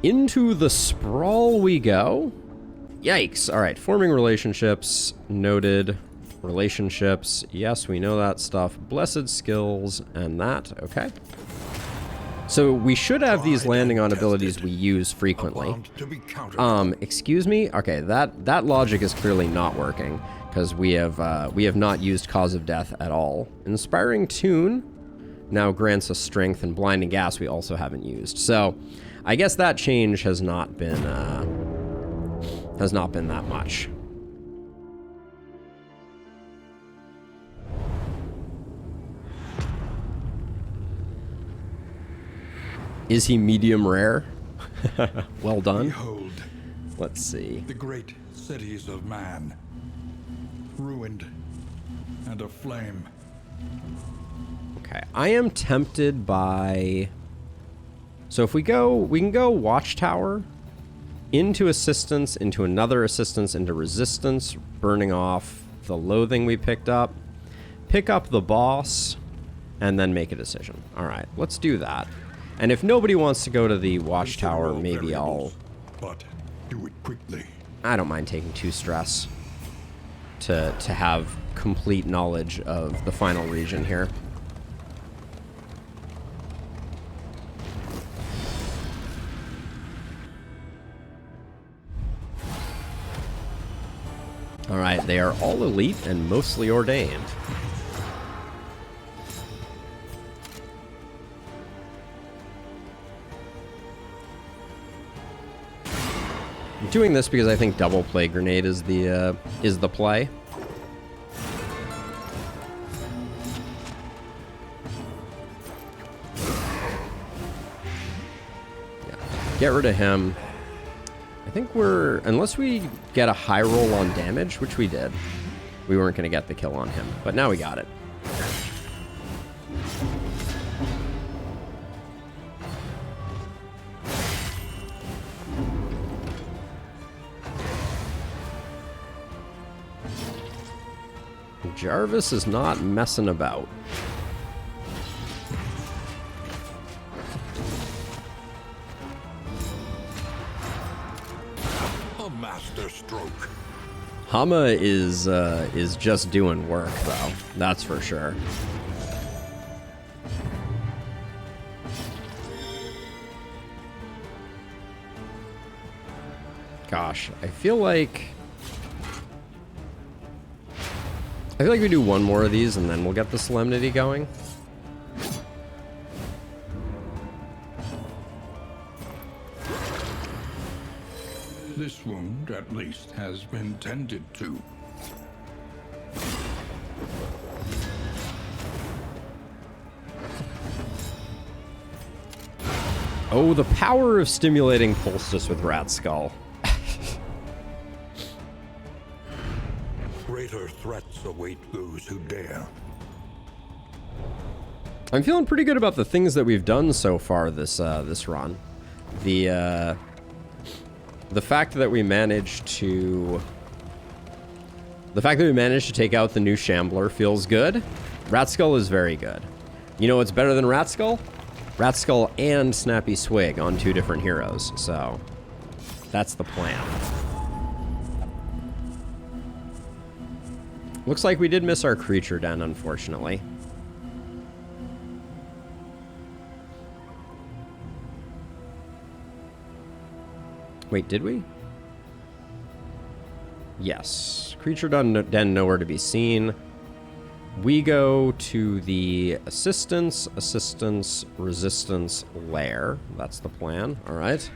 Into the sprawl we go. Yikes. All right, forming relationships. Noted. Relationships. Yes, we know that stuff. Blessed skills and that. Okay. So we should have these landing on abilities we use frequently. Excuse me? Okay, that logic is clearly not working because we have not used Cause of Death at all. Inspiring Tune now grants us strength, and Blinding Gas we also haven't used. So I guess that change has not been that much. Is he medium rare? Well done. Behold, let's see. The great cities of man, ruined and aflame. Okay, I am tempted by... So if we can go Watchtower, into Assistance, into another Assistance, into Resistance, burning off the Loathing we picked up, pick up the boss, and then make a decision. All right, let's do that. And if nobody wants to go to the Watchtower, maybe I'll... But do it quickly. I don't mind taking 2 stress to have complete knowledge of the final region here. All right, they are all elite and mostly ordained. I'm doing this because I think double plague grenade is the play. Yeah, get rid of him. I think we're, unless we get a high roll on damage, which we did, we weren't going to get the kill on him, but now we got it. Jarvis is not messing about. A master stroke. Hama is just doing work, though. That's for sure. Gosh, I feel like we do one more of these and then we'll get the Solemnity going. This wound, at least, has been tended to. Oh, the power of stimulating Poultice with Rat Skull. Greater threats await those who dare. I'm feeling pretty good about the things that we've done so far this run. The fact that we managed to take out the new Shambler feels good. Rat Skull is very good. You know what's better than Rat Skull? Rat Skull and Snappy Swig on 2 different heroes. So that's the plan. Looks like we did miss our creature den, unfortunately. Wait, did we? Yes. Creature den nowhere to be seen. We go to the Assistance, Resistance lair. That's the plan. All right.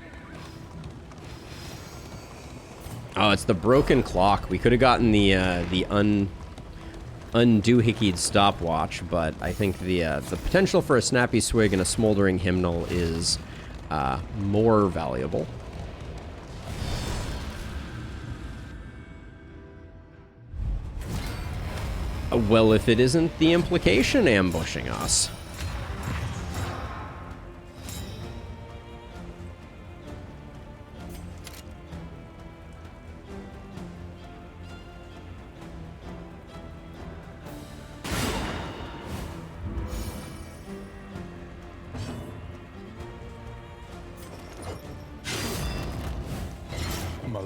Oh, it's the broken clock. We could have gotten the undoohickied stopwatch, but I think the potential for a Snappy Swig and a Smoldering Hymnal is more valuable. Well, if it isn't the Implication ambushing us.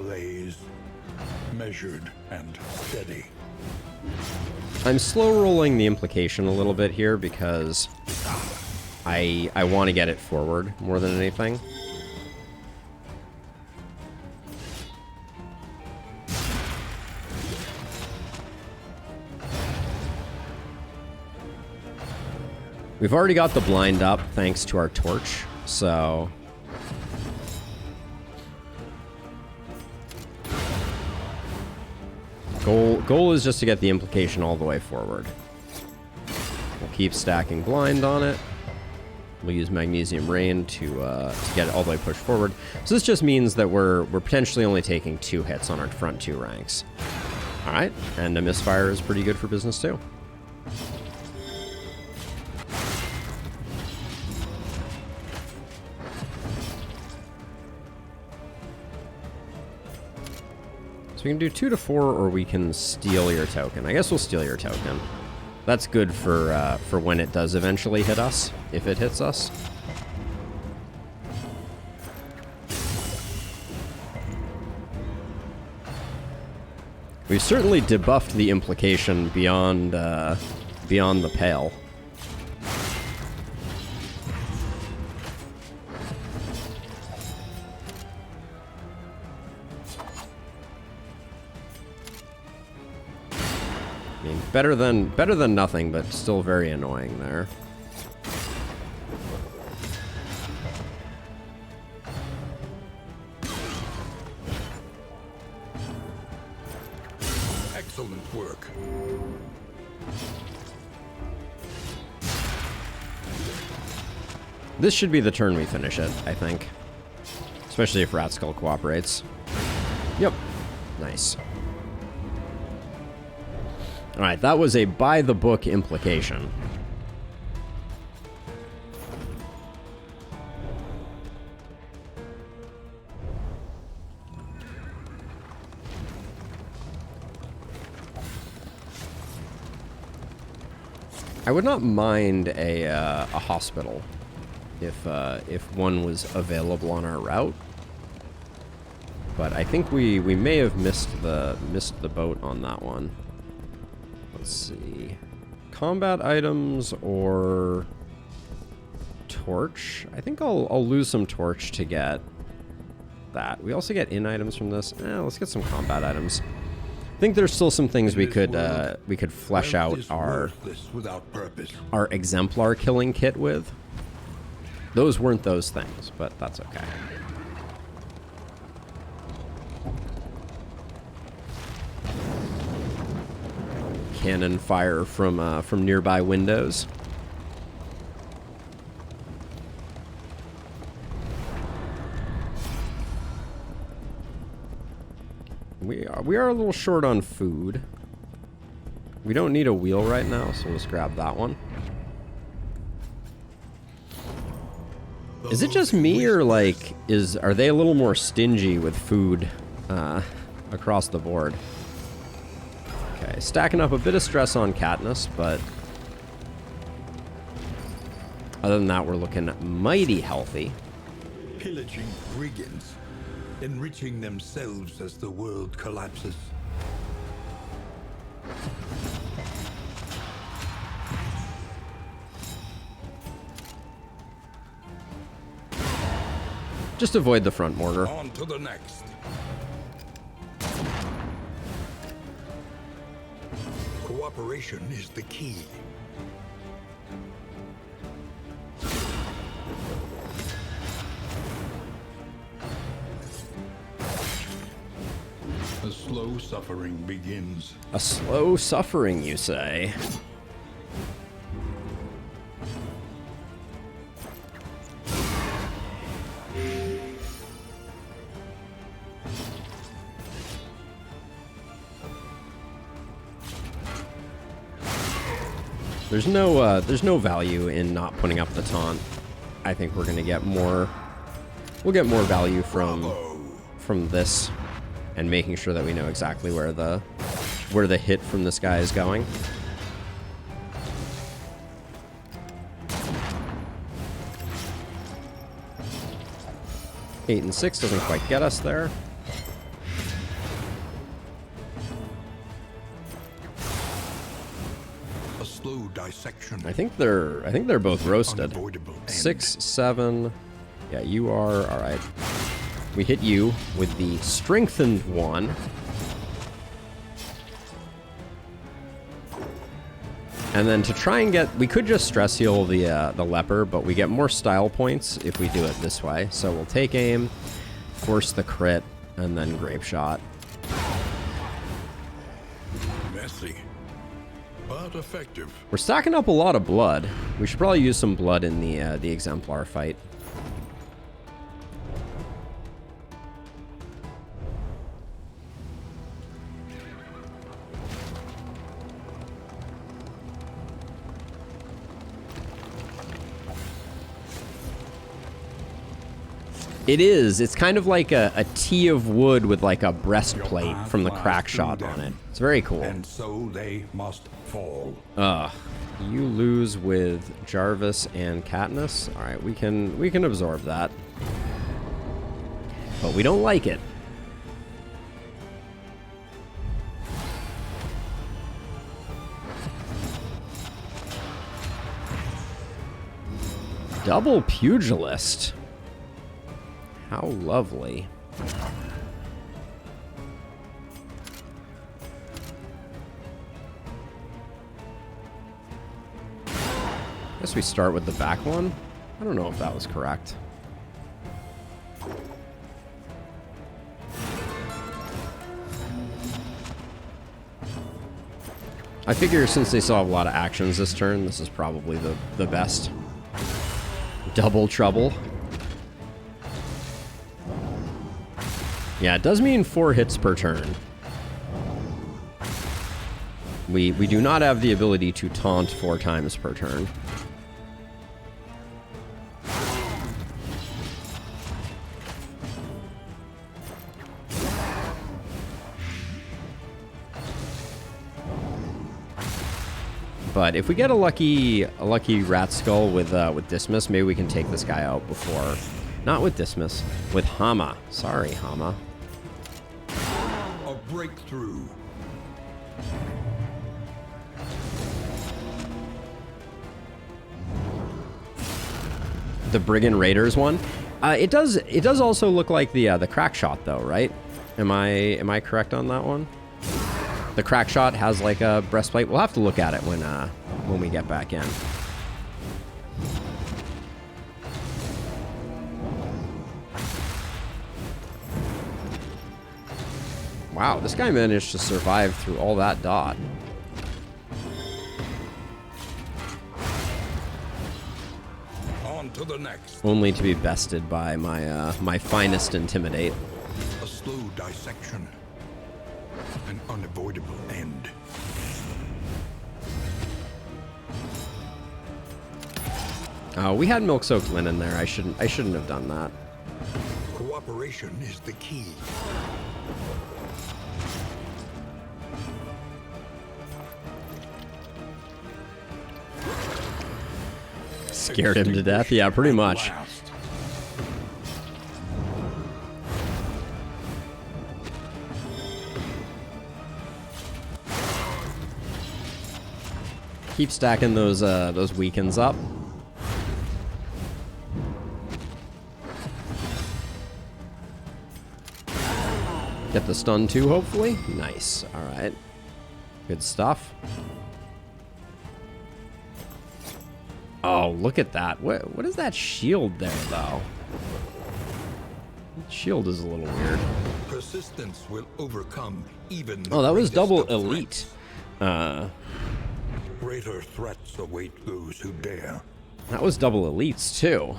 malaise, measured and steady. I'm slow rolling the implication a little bit here because I want to get it forward more than anything. We've already got the blind up thanks to our torch, so... Goal is just to get the implication all the way forward. We'll keep stacking blind on it. We'll use Magnesium Rain to get it all the way pushed forward. So this just means that we're potentially only taking 2 hits on our front 2 ranks. All right, and a misfire is pretty good for business too. So we can do 2 to 4, or we can steal your token. I guess we'll steal your token. That's good for when it does eventually hit us, if it hits us. We've certainly debuffed the implication beyond the pale. I mean, better than nothing, but still very annoying there. Excellent work. This should be the turn we finish it, I think. Especially if Rat Skull cooperates. Yep. Nice. Alright, that was a by-the-book implication. I would not mind a hospital if one was available on our route, but I think we may have missed the boat on that one. Let's see, combat items or torch. I think I'll lose some torch to get that. We also get in items from this. Let's get some combat items. I think there's still some things we could flesh out our exemplar killing kit with. Those weren't those things, but that's okay. Cannon fire from nearby windows. We are a little short on food. We don't need a wheel right now, so let's grab that one. Is it just me, or like are they a little more stingy with food across the board? Okay, stacking up a bit of stress on Katniss, but other than that, we're looking mighty healthy. Pillaging brigands, enriching themselves as the world collapses. Just avoid the front mortar. On to the next. Cooperation is the key. A slow suffering begins. A slow suffering, you say? There's no value in not putting up the taunt. I think we're gonna get more. We'll get more value from this, and making sure that we know exactly where the hit from this guy is going. Eight and 6 doesn't quite get us there. slow dissection. I think they're both roasted. Unavoidable end. 6, 7. Yeah, you are. All right. We hit you with the strengthened one. And then to try and get, we could just stress heal the leper, but we get more style points if we do it this way. So we'll take aim, force the crit, and then grape shot. Messy, but effective. We're stacking up a lot of blood. We should probably use some blood in the exemplar fight. It is. It's kind of like a T of wood with like a breastplate from the crack shot on it. It's very cool. And so they must fall. You lose with Jarvis and Katniss. All right, we can absorb that, but we don't like it. Double pugilist. How lovely. Guess we start with the back one. I don't know if that was correct. I figure since they still have a lot of actions this turn, this is probably the best. Double trouble. Yeah, it does mean 4 hits per turn. We do not have the ability to taunt 4 times per turn. But if we get a lucky rat skull with Dismiss, maybe we can take this guy out before. Not with Dismiss, with Hama. Sorry, Hama. A breakthrough. The Brigand Raiders one. It does also look like the crack shot though, right? Am I correct on that one? The crack shot has like a breastplate. We'll have to look at it when we get back in. Wow, this guy managed to survive through all that dot. On to the next. Only to be bested by my my finest intimidate. A slow dissection. An unavoidable end. Oh, we had milk-soaked linen there. I shouldn't have done that. Cooperation is the key. Scared him to death? Yeah, pretty much. Keep stacking those weakens up. Get the stun too, hopefully. Nice. All right. Good stuff. Oh, look at that. What is that shield there, though? That shield is a little weird. Persistence will overcome even the Oh, that was greatest double of elite. Greater threats await those who dare. That was double elites, too.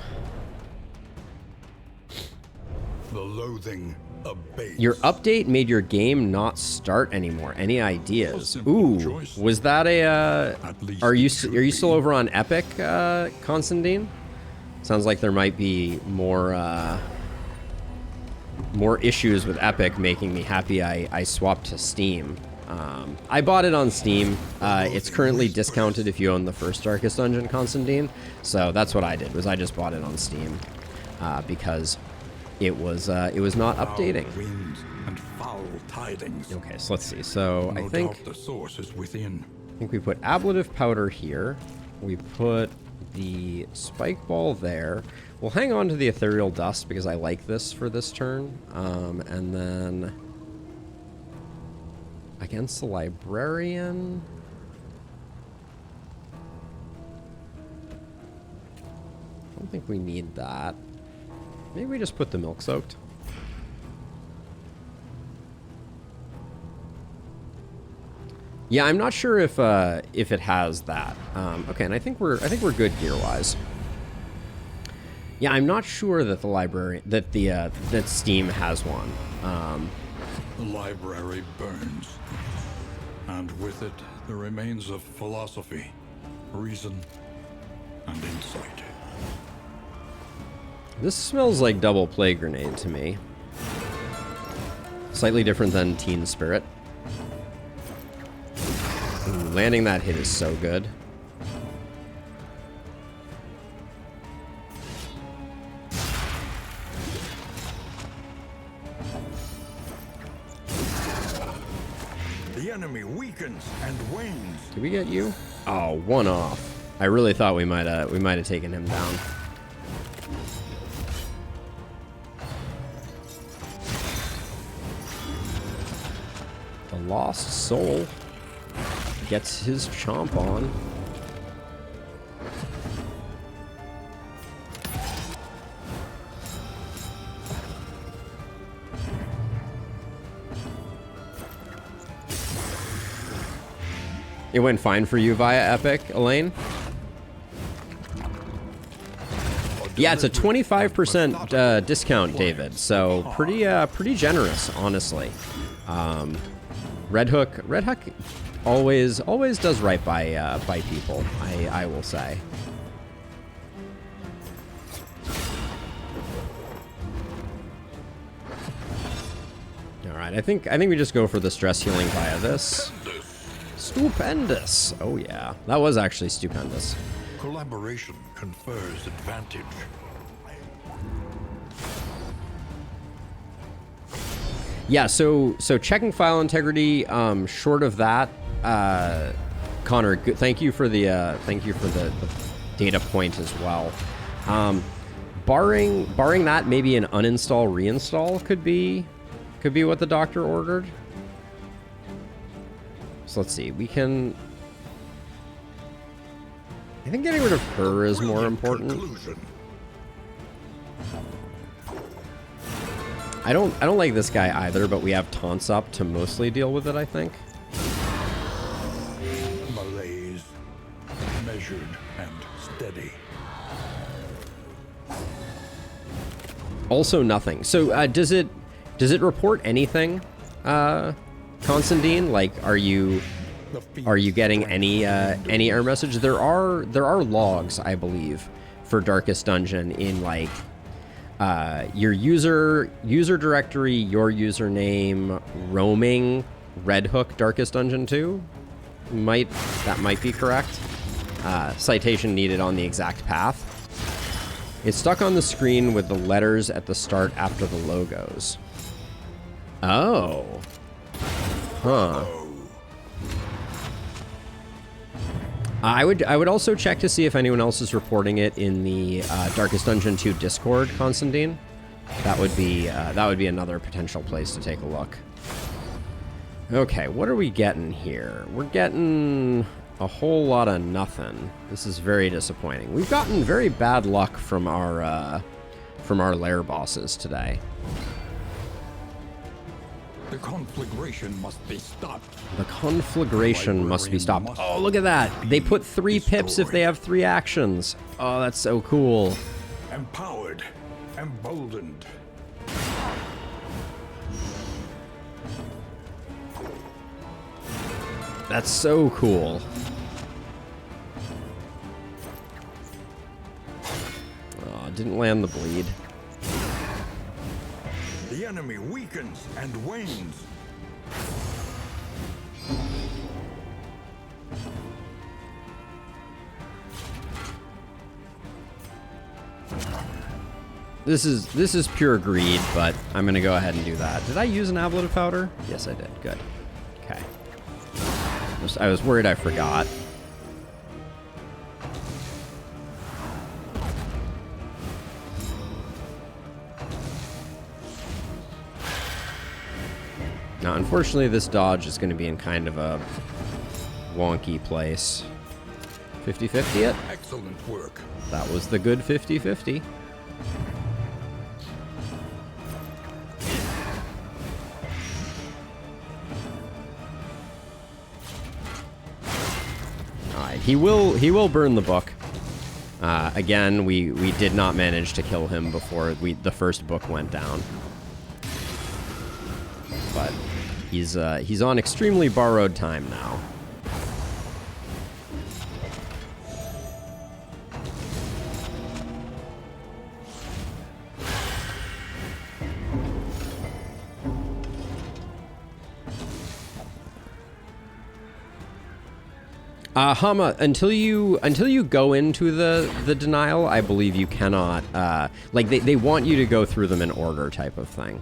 The loathing abates. Your update made your game not start anymore. Any ideas? simple Ooh, choice. was that a? At least Are you it should still be. over on Epic, Constantine? Sounds like there might be more issues with Epic, making me happy I swapped to Steam. I bought it on Steam. It's currently discounted if you own the first Darkest Dungeon, Constantine. So that's what I did. Was I just bought it on Steam because it was not updating. Foul winds and foul tidings. Okay, so let's see. So No I think doubt the source is within. think we put ablative powder here. We put the spike ball there. We'll hang on to the ethereal dust because I like this for this turn. And then against the librarian. I don't think we need that. Maybe we just put the milk soaked. Yeah, I'm not sure if it has that. Okay, and I think we're good gear wise. Yeah, I'm not sure that the library that Steam has one. The library burns, and with it the remains of philosophy, reason, and insight. This smells like double plague grenade to me. Slightly different than Teen Spirit. Ooh, landing that hit is so good. The enemy weakens and wanes. Did we get you? Oh, one off. I really thought we might have taken him down. The Lost Soul gets his chomp on. It went fine for you via Epic, Elaine? Yeah, it's a 25% discount, David. So pretty generous, honestly. Red Hook always does right by people. I will say. All right, I think we just go for the stress healing via this. Stupendous. Oh yeah, that was actually stupendous. Collaboration confers advantage. Yeah, so checking file integrity. Short of that, Connor, thank you for the data point as well. Barring that, maybe an uninstall reinstall could be what the doctor ordered. So let's see. We can. I think getting rid of her is more important. I don't like this guy either, but we have taunts up to mostly deal with it, I think. Malaise, measured and steady. Also nothing. So does it report anything, Constantine? Like, are you getting any error message? There are logs, I believe, for Darkest Dungeon in like your user directory, your username, roaming Red Hook Darkest Dungeon 2. That might be correct. Citation needed on the exact path. It's stuck on the screen with the letters at the start after the logos. Oh. Huh. I would also check to see if anyone else is reporting it in the Darkest Dungeon 2 Discord, Constantine. That would be another potential place to take a look. Okay, what are we getting here? We're getting a whole lot of nothing. This is very disappointing. We've gotten very bad luck from our lair bosses today. The conflagration must be stopped. The conflagration must be stopped. Oh, look at that. They put 3 pips if they have 3 actions. Oh, that's so cool. Empowered, emboldened. That's so cool. Oh, didn't land the bleed. The enemy weakens and wanes. This is pure greed, but I'm gonna go ahead and do that. Did I use an ablative powder? Yes, I did. Good. Okay. I was worried I forgot. Now, unfortunately, this dodge is going to be in kind of a wonky place. 50-50 it. Excellent work. That was the good 50-50. Alright, he will burn the book. Again, we did not manage to kill him before the first book went down. But he's on extremely borrowed time now. Hama, until you go into the denial, I believe you cannot, like, they want you to go through them in order type of thing.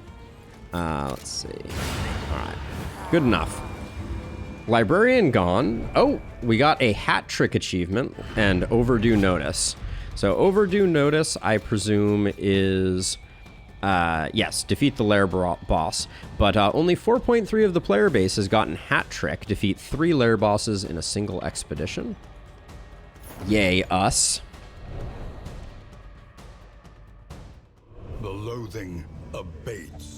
Let's see. Alright. Good enough. Librarian gone. Oh, we got a hat trick achievement and overdue notice. So overdue notice, I presume, is... yes, defeat the lair boss. But only 4.3 of the player base has gotten hat trick. Defeat 3 lair bosses in a single expedition. Yay, us. The loathing abates.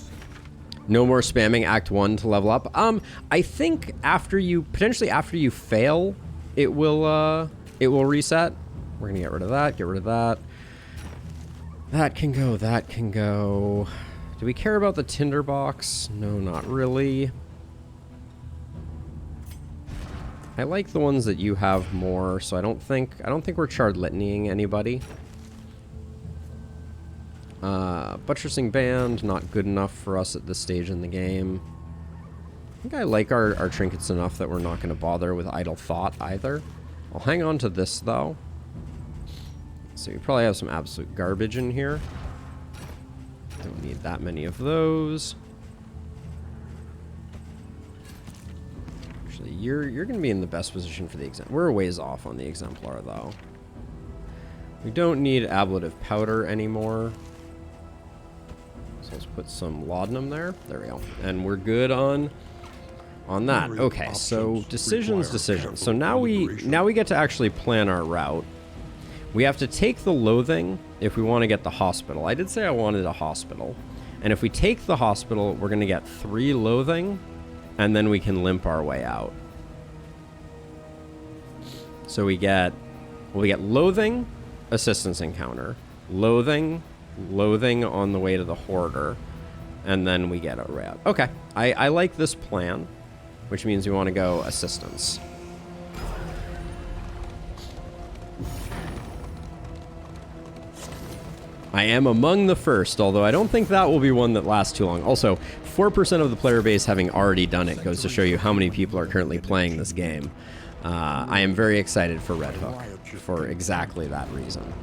No more spamming Act 1 to level up. I think potentially after you fail, it will reset. We're gonna get rid of that. That can go. Do we care about the tinderbox? No, not really. I like the ones that you have more, so I don't think we're charred litanying anybody. Buttressing band, not good enough for us at this stage in the game. I think I like our trinkets enough that we're not going to bother with idle thought either. I'll hang on to this though. So you probably have some absolute garbage in here. Don't need that many of those. Actually, you're going to be in the best position for the exemplar. We're a ways off on the exemplar though. We don't need ablative powder anymore. So let's put some laudanum there. There we go. And we're good on that. Okay, so decisions. So now we get to actually plan our route. We have to take the loathing if we want to get the hospital. I did say I wanted a hospital. And if we take the hospital, we're going to get 3 loathing, and then we can limp our way out. So we get loathing, assistance encounter, loathing on the way to the hoarder, and then we get a route. Okay, I like this plan, which means we want to go assistance. I am among the first, although I don't think that will be one that lasts too long. Also, 4% of the player base having already done it goes to show you how many people are currently playing this game. I am very excited for Red Hook for exactly that reason.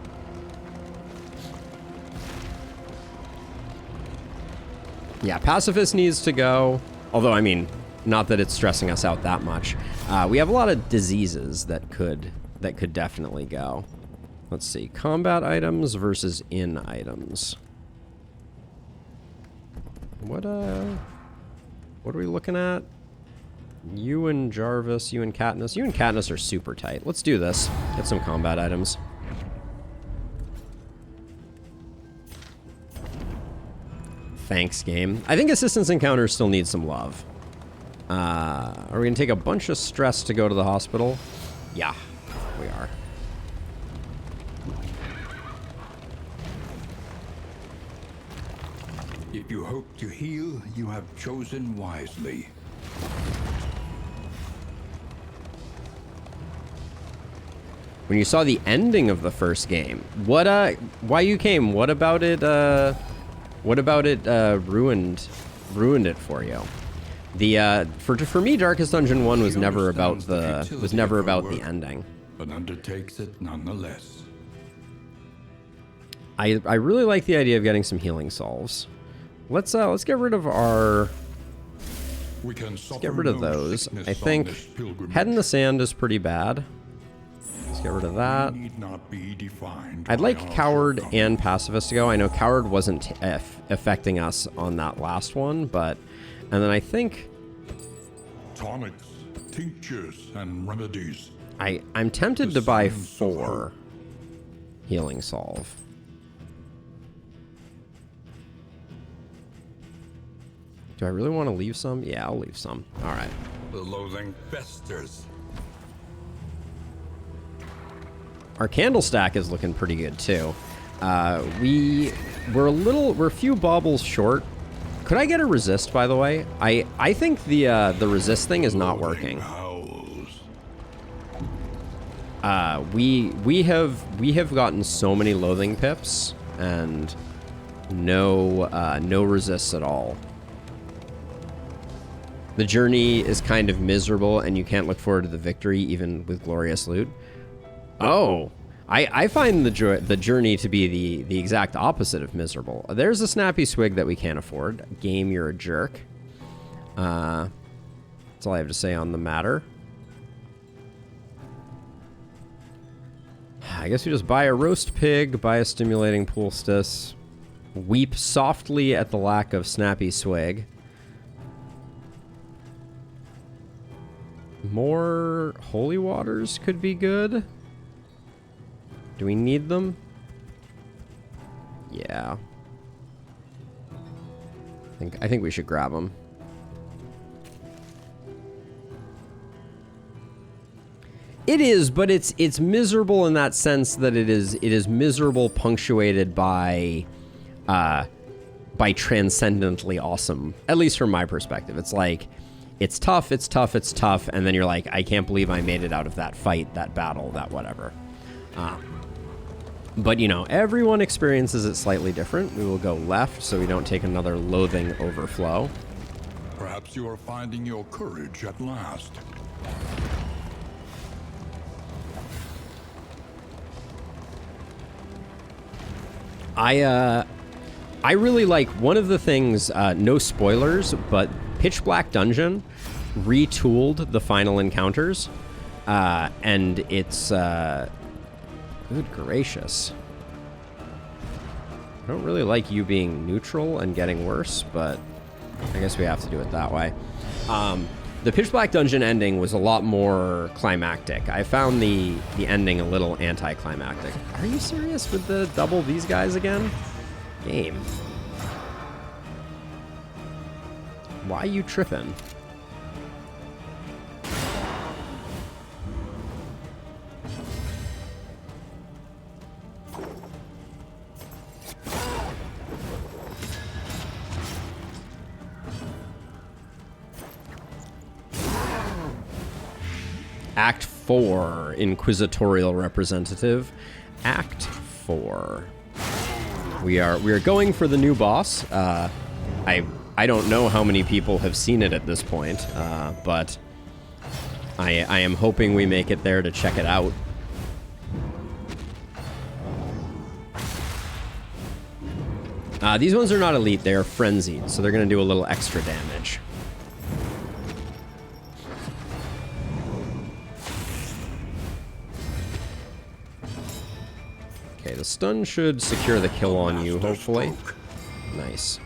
Yeah, Pacifist needs to go, although, I mean, not that it's stressing us out that much. We have a lot of diseases that could definitely go. Let's see, combat items versus in items. What are we looking at? You and Jarvis, you and Katniss. You and Katniss are super tight. Let's do this. Get some combat items. Thanks, game. I think assistance encounters still need some love. Are we gonna take a bunch of stress to go to the hospital? Yeah, we are. If you hope to heal, you have chosen wisely. When you saw the ending of the first game, why you came? What about it ruined it for you? For me, Darkest Dungeon 1 was never about the ending. But undertakes it nonetheless. I really like the idea of getting some healing salves. Let's get rid of our We can Let's get rid of those. I think Head in the Sand is pretty bad. Let's get rid of that. I'd like Coward and Pacifist to go. I know Coward wasn't affecting us on that last one, but... And then I think... Tonics, tinctures, and remedies. I'm tempted to buy 4 Healing Salve. Do I really want to leave some? Yeah, I'll leave some. All right. The loathing festers. Our candle stack is looking pretty good too. We're a few baubles short. Could I get a resist, by the way? I think the resist thing is not working. We have gotten so many loathing pips and no resists at all. The journey is kind of miserable, and you can't look forward to the victory even with glorious loot. Oh, I find the journey to be the exact opposite of miserable. There's a snappy swig that we can't afford. Game, you're a jerk. That's all I have to say on the matter. I guess we just buy a roast pig, buy a stimulating poultice, weep softly at the lack of snappy swig. More holy waters could be good. Do we need them? Yeah. I think we should grab them. It is, but it's miserable in that sense that it is miserable punctuated by transcendently awesome. At least from my perspective. It's like it's tough, and then you're like, I can't believe I made it out of that fight, that battle, that whatever. But, you know, everyone experiences it slightly different. We will go left so we don't take another loathing overflow. Perhaps you are finding your courage at last. I really like one of the things, no spoilers, but Pitch Black Dungeon retooled the final encounters, and it's, good gracious. I don't really like you being neutral and getting worse, but I guess we have to do it that way. The Pitch Black Dungeon ending was a lot more climactic. I found the ending a little anticlimactic. Are you serious with the double these guys again? Game. Why you tripping? Act 4, Inquisitorial Representative. Act 4. We are going for the new boss. I don't know how many people have seen it at this point, but I am hoping we make it there to check it out. These ones are not elite, they are frenzied, so they're going to do a little extra damage. Okay, the stun should secure the kill on you, hopefully. Nice.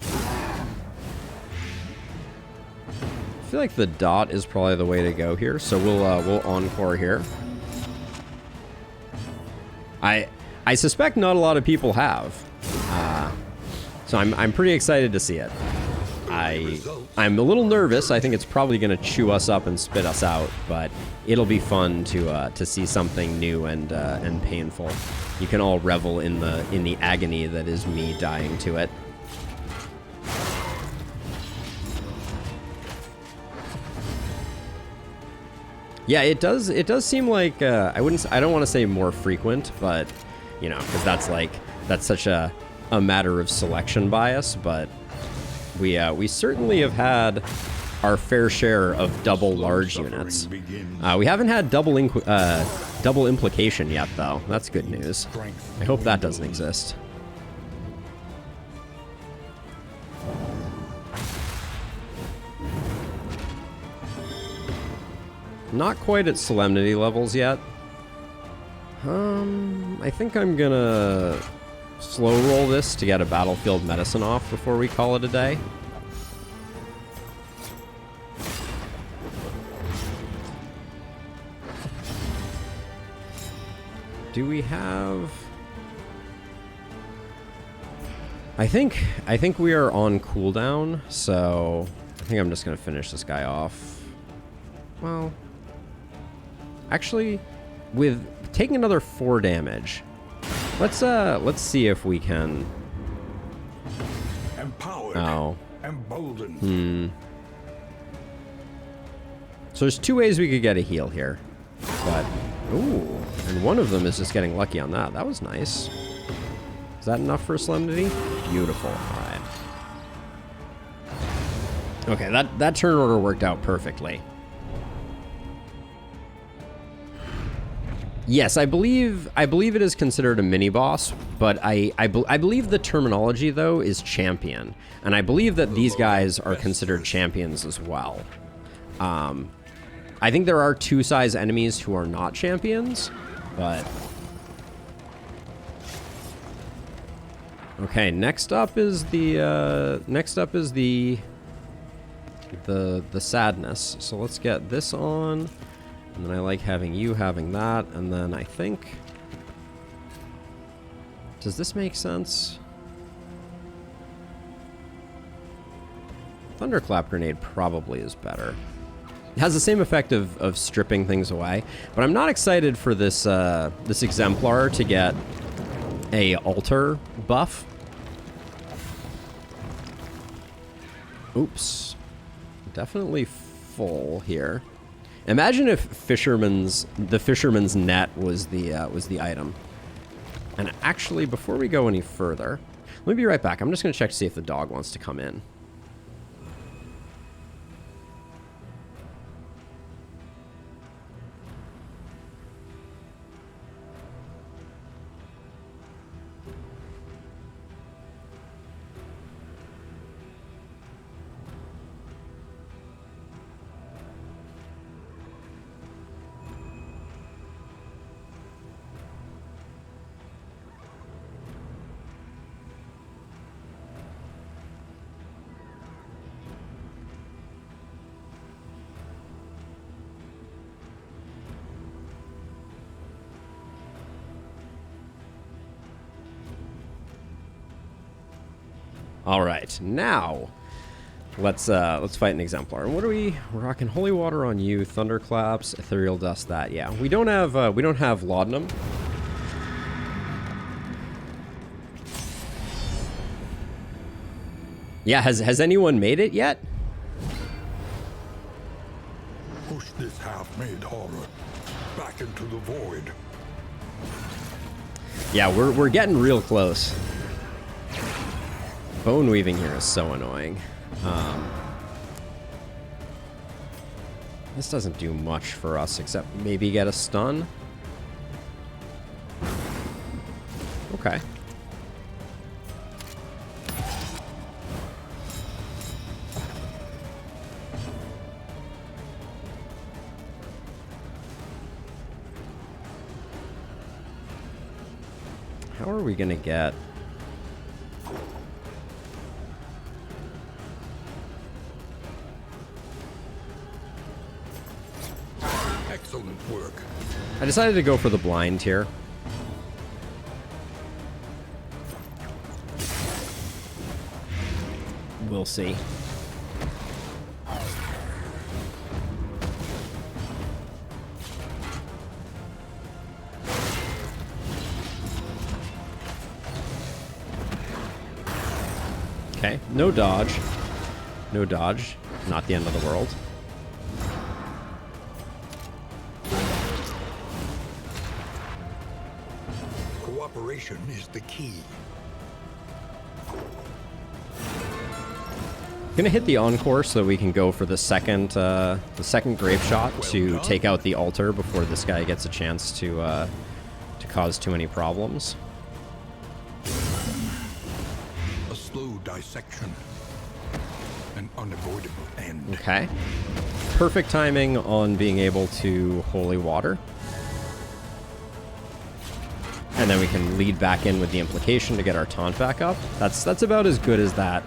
I feel like the dot is probably the way to go here, so we'll encore here. I suspect not a lot of people have, so I'm pretty excited to see it. I'm a little nervous. I think it's probably going to chew us up and spit us out, but it'll be fun to see something new and painful. You can all revel in the agony that is me dying to it. Yeah, it does seem like I don't want to say more frequent, but you know, because that's such a matter of selection bias, but we certainly have had our fair share of double large units. We haven't had double implication yet, though. That's good news. I hope that doesn't exist. Not quite at Solemnity levels yet. I think I'm gonna slow roll this to get a Battlefield Medicine off before we call it a day. Do we have... I think we are on cooldown, so I think I'm just gonna finish this guy off. Well, actually, with taking another 4 damage, let's see if we can. Empowered. Oh. Emboldened. So there's 2 ways we could get a heal here, but ooh, and one of them is just getting lucky on that. That was nice. Is that enough for Solemnity? Beautiful. All right. Okay, that turn order worked out perfectly. Yes, I believe it is considered a mini boss, but I believe the terminology though is champion, and I believe that these guys are considered champions as well. I think there are 2-size enemies who are not champions, but okay. Next up is the sadness. So let's get this on. And then I like having you having that, and then I think... Does this make sense? Thunderclap Grenade probably is better. It has the same effect of stripping things away, but I'm not excited for this this Exemplar to get a altar buff. Oops. Definitely full here. Imagine if the fisherman's net was the item. And actually, before we go any further, let me be right back. I'm just going to check to see if the dog wants to come in. All right, now let's fight an Exemplar. And what are we? We're rocking Holy Water on you, Thunderclaps, Ethereal Dust. That yeah. We don't have Laudanum. Yeah, has anyone made it yet? Push this half-made horror back into the void. Yeah, we're getting real close. Bone weaving here is so annoying. This doesn't do much for us except maybe get a stun. Okay. How are we gonna get... Excellent work. I decided to go for the blind here. We'll see. Okay, no dodge. No dodge. Not the end of the world. Cooperation is the key. Gonna hit the encore so that we can go for the second grape shot to take out the altar before this guy gets a chance to cause too many problems. A slow dissection. An unavoidable end. Okay. perfect timing on being able to Holy Water. And then we can lead back in with the Implication to get our taunt back up. That's about as good as that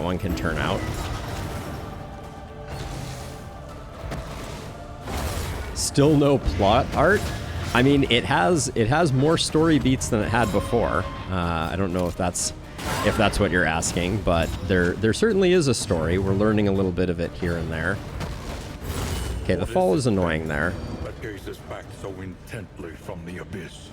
one can turn out. Still no plot art. I mean, it has more story beats than it had before. I don't know if that's what you're asking, but there certainly is a story. We're learning a little bit of it here and there. Okay, the fall is annoying there. That gazes back so intently from the abyss.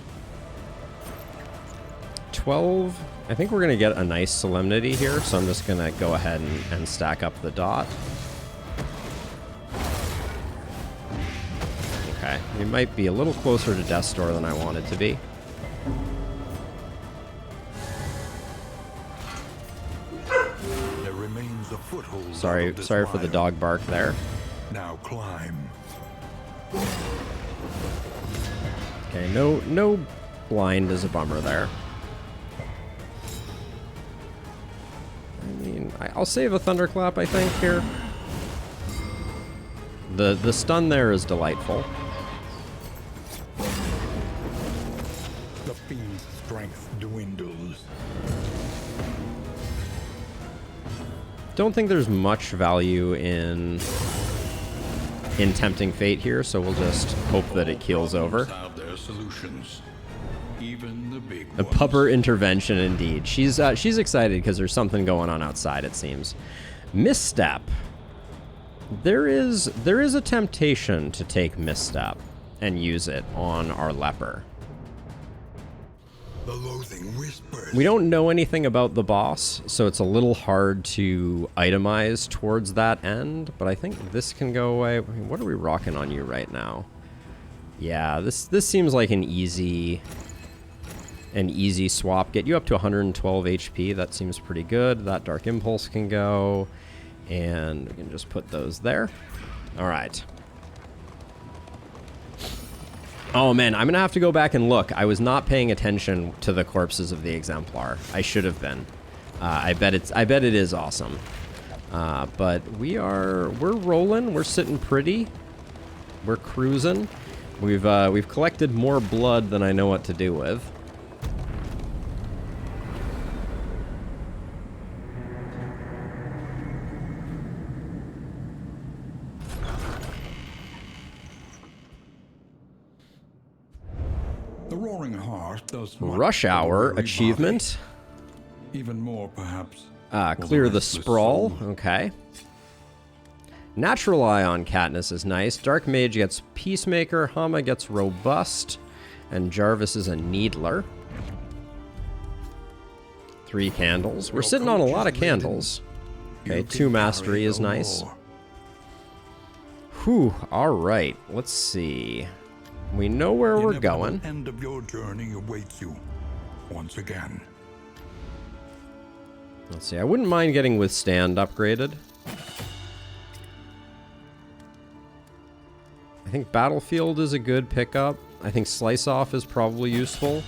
12. I think we're gonna get a nice Solemnity here, so I'm just gonna go ahead and stack up the dot. Okay, we might be a little closer to Death's Door than I wanted to be. There remains a foothold. Sorry for the dog bark there. Now climb. Okay, no blind is a bummer there. I mean, I'll save a Thunderclap, I think, here. The stun there is delightful. The fiend's strength dwindles. Don't think there's much value in Tempting Fate here, so we'll just hope that it keels over. Have their solutions. Even the big A ones. pupper intervention indeed. She's excited because there's something going on outside, it seems. Misstep. There is a temptation to take Misstep and use it on our leper. The loathing whispers. We don't know anything about the boss, so it's a little hard to itemize towards that end, but I think this can go away. I mean, what are we rocking on you right now? Yeah, this seems like an easy swap. Get you up to 112 HP. That seems pretty good. That Dark Impulse can go, and we can just put those there. All right. Oh man, I'm gonna have to go back and look. I was not paying attention to the corpses of the Exemplar. I should have been. I bet it is awesome. But we're rolling. We're sitting pretty. We're cruising. We've collected more blood than I know what to do with. The Roaring Heart does much Rush for the Hour weary achievement. body. Even more, perhaps. Clear the restless sprawl. soul. Okay. Natural Eye on Katniss is nice. Dark Mage gets Peacemaker. Hama gets Robust. And Jarvis is a Needler. 3 candles. We're sitting on a lot of candles. Okay, 2 Mastery is nice. Whew, alright. Let's see. We know where we're going. The end of your journey awaits you once again. Let's see. I wouldn't mind getting Withstand upgraded. I think Battlefield is a good pickup. I think Slice Off is probably useful.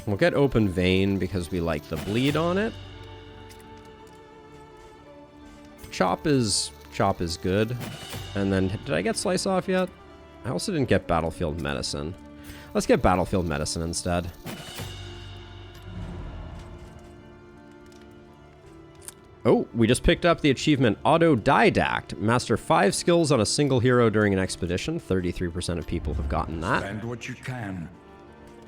We'll get Open Vein because we like the bleed on it. Chop is good. And then, did I get Slice Off yet? I also didn't get Battlefield Medicine. Let's get Battlefield Medicine instead. Oh, we just picked up the achievement Autodidact. Master 5 skills on a single hero during an expedition. 33% of people have gotten that. Spend what you can.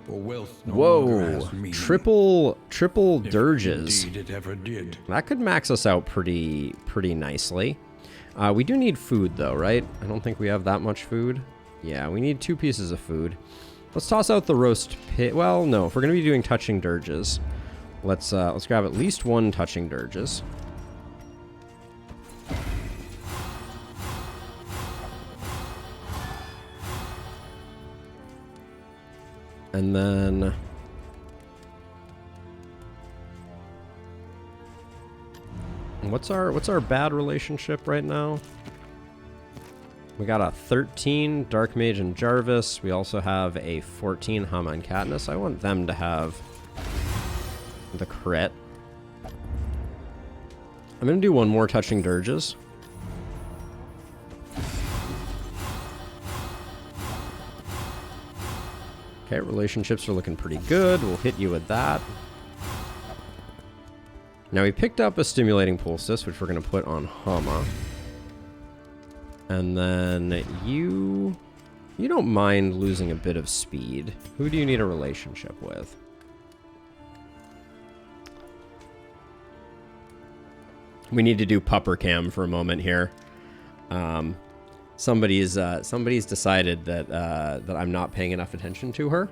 For wealth no longer Whoa, has meaning. triple If dirges. Indeed it ever did. That could max us out pretty nicely. We do need food though, right? I don't think we have that much food. Yeah, we need 2 pieces of food. Let's toss out the roast pit. Well, no, if we're gonna be doing touching dirges, let's grab at least 1 touching dirges. And then what's our bad relationship right now? We got a 13 Dark Mage and Jarvis. We also have a 14 Hama and Katniss. I want them to have the crit. I'm gonna do one more touching dirges. Okay, relationships are looking pretty good. We'll hit you with that. Now we picked up a stimulating poultice, which we're going to put on Hama. And then you don't mind losing a bit of speed. Who do you need a relationship with? We need to do pupper cam for a moment here. Somebody's decided that that I'm not paying enough attention to her.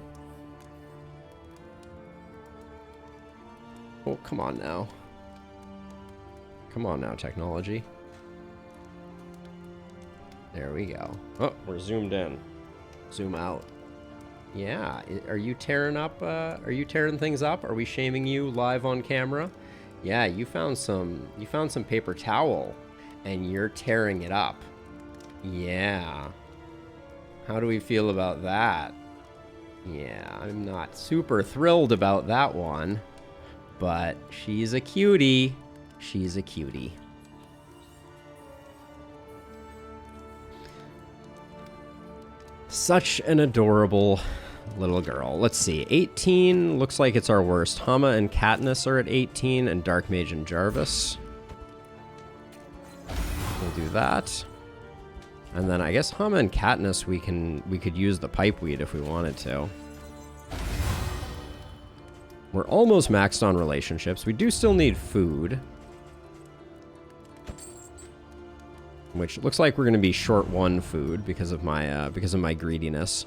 Oh, come on now. Come on now, technology. There we go. Oh, we're zoomed in. Zoom out. Yeah, are you tearing up? Are you tearing things up? Are we shaming you live on camera? Yeah, you found some paper towel, and you're tearing it up. Yeah. How do we feel about that? Yeah, I'm not super thrilled about that one, but she's a cutie. She's a cutie. Such an adorable little girl. Let's see. 18 looks like it's our worst. Hama and Katniss are at 18, and Dark Mage and Jarvis. We'll do that. And then I guess Hama and Katniss, we could use the pipeweed if we wanted to. We're almost maxed on relationships. We do still need food, which looks like we're going to be short one food because of my greediness.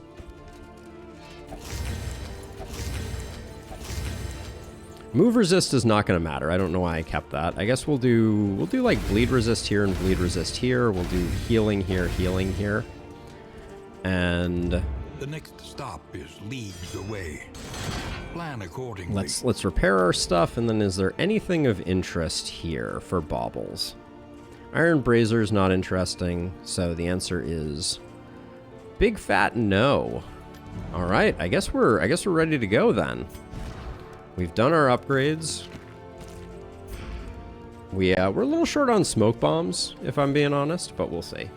Move resist is not going to matter. I don't know why I kept that. I guess we'll do like bleed resist here and bleed resist here. We'll do healing here, and the next stop is leagues away. Plan accordingly. Let's repair our stuff, and then is there anything of interest here for baubles? Iron Brazer's not interesting, so the answer is big fat no. All right, I guess we're ready to go then. We've done our upgrades. We're a little short on smoke bombs, if I'm being honest, but we'll see.